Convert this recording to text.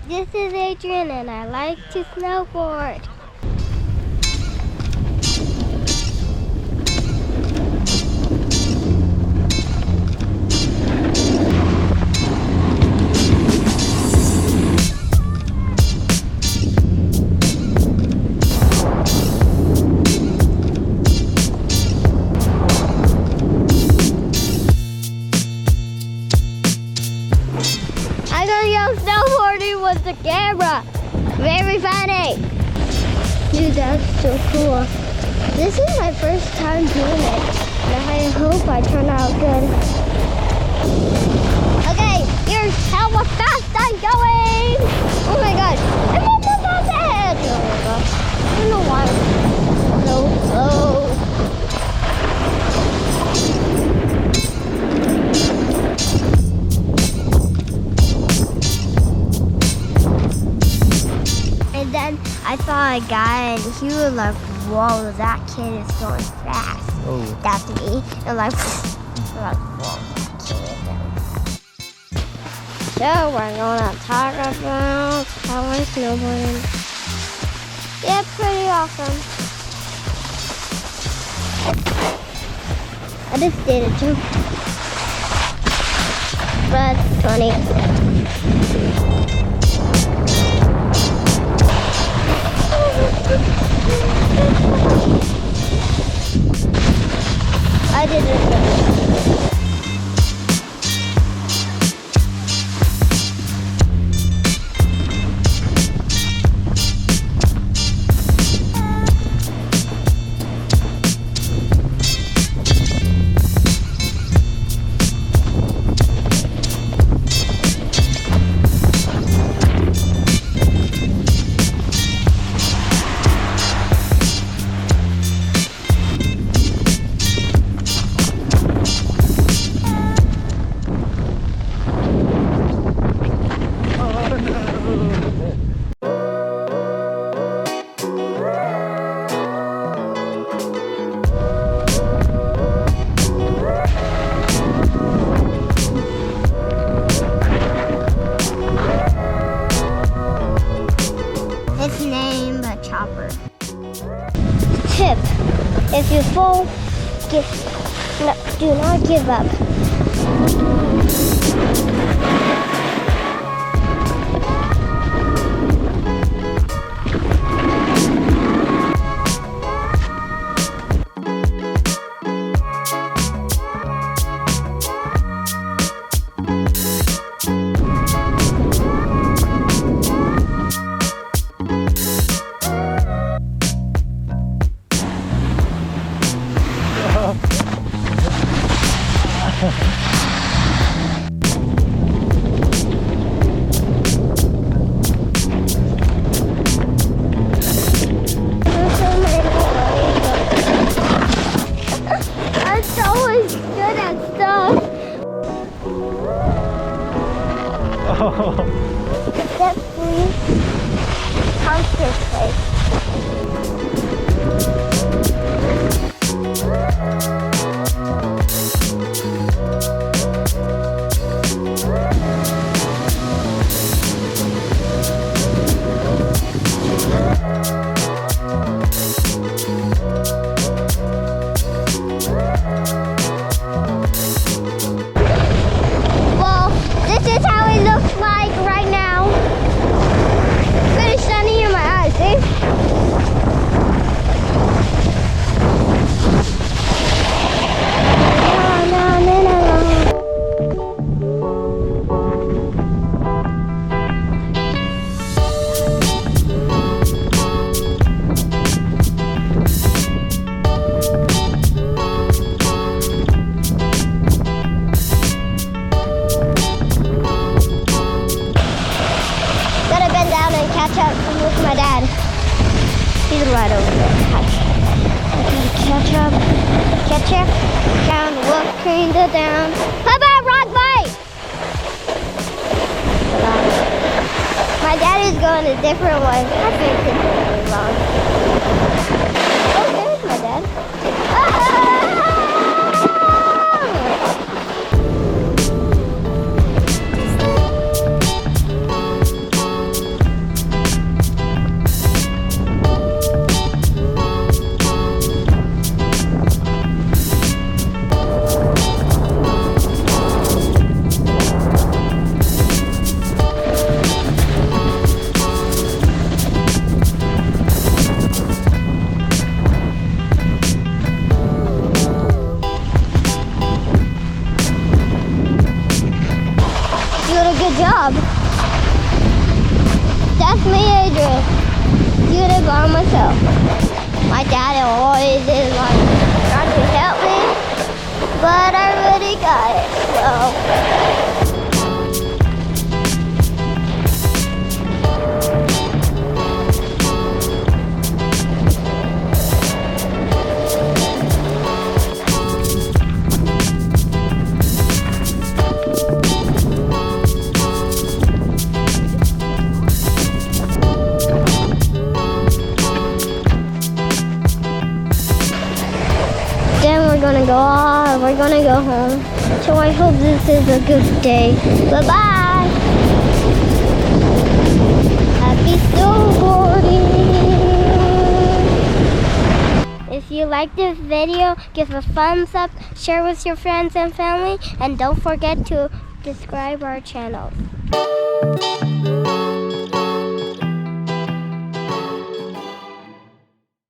This is Adrien and I like to snowboard. I'm gonna go snowboarding with the camera. Very funny. Dude, that's so cool. This is my first time doing it. And I hope I turn out good. Okay, here's how fast I'm going. Oh my gosh. I'm almost on the edge. Oh my gosh. I don't know why I'm so slow. And then I saw a guy and he was like, whoa, that kid is going fast. Oh. That's me. And like, whoa, that kid is going fast. So we're gonna talk about how I'm snowboarding. Yeah, pretty awesome. I just did a jump. But it's funny. I didn't know. It's named a chopper. Tip: if you fall, do not give up. Step 3, concentrate. Well, this is how it looks like right now. Pretty sunny in my eyes, see? Gotta bend down and catch up with my dad. He's right over there. Catch up, down, look, kinda down. How about rock bike? My dad is going a different way. I think it's really long. Oh, there's my dad. by myself. My dad always is like trying to help me, but I already got it, so. We're gonna go home. So I hope this is a good day. Bye-bye. Happy snowboarding. If you like this video, give a thumbs up, share with your friends and family, and don't forget to subscribe our channel.